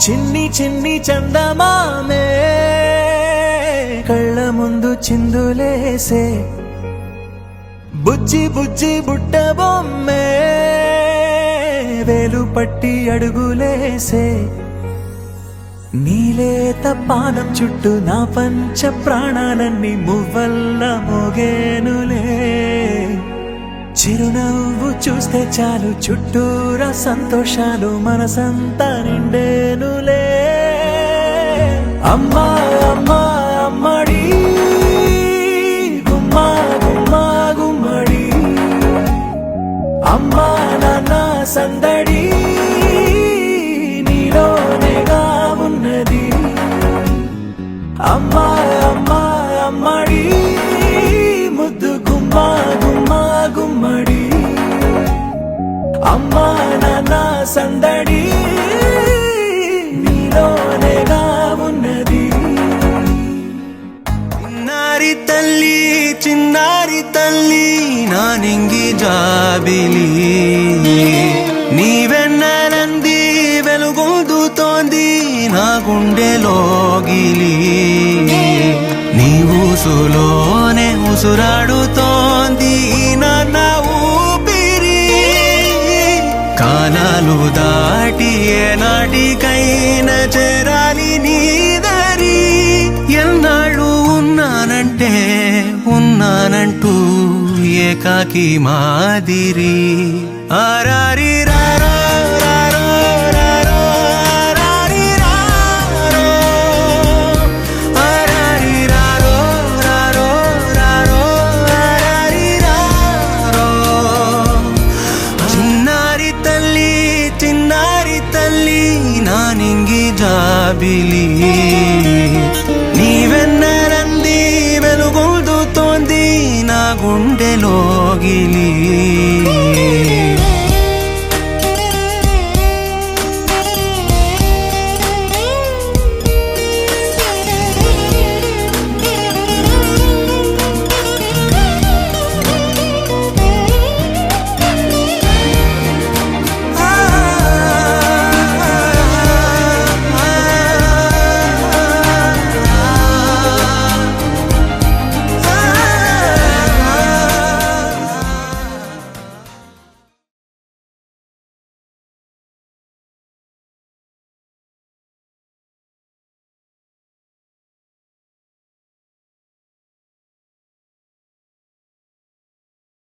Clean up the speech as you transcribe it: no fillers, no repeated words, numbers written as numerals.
చిన్ని చిన్ని చందమామే కళ్ళ ముందు చిందులేసే బుజ్జి బుజ్జి బుట్ట బొమ్మే వేలు పట్టి అడుగులేసే నీలేత పానం చుట్టూ నా పంచ ప్రాణాలన్నీ మువ్వల్ల మోగేనులే చిరునవ్వు చూస్తే చాలు చుట్టూరా సంతోషాలు మనసంతా నిండేనులే అమ్మా అమ్మా అమ్మడి గుమ్మా గుమ్మా గుమ్మడి అమ్మా నాన్న సందడి నీలోనేగా ఉన్నది అమ్మా అమ్మా అమ్మడి ముద్దు గుమ్మా గుమ్మా గుమ్మడి అమ్మా నాన్న సందడి నీలోనేగా ఉన్నది చిన్నారి తల్లి చిన్నారి తల్లి నా నింగి జాబిలి నీవెన్నెలంది వెలుగొందుతోంది నా గుండెలోగిలి నీ ఊసులోనే ఉసురాడుతోంది నా ఊపిరి కాలాలు దాటి ఏనాటికైనా చేరాలి నీ దరి ఎన్నాళ్ళు ఉన్నానంటూ ఏకాకి మాదిరి ఆరారి రారో రారో రారో ఆరారి రారో ఆరారి రారో రారో రారో ఆరారి రారో చిన్నారి తల్లి నా నింగి జాబిలి నీవెన్నెలంది వెలుగొందుతోంది నా గుండెలోగిలి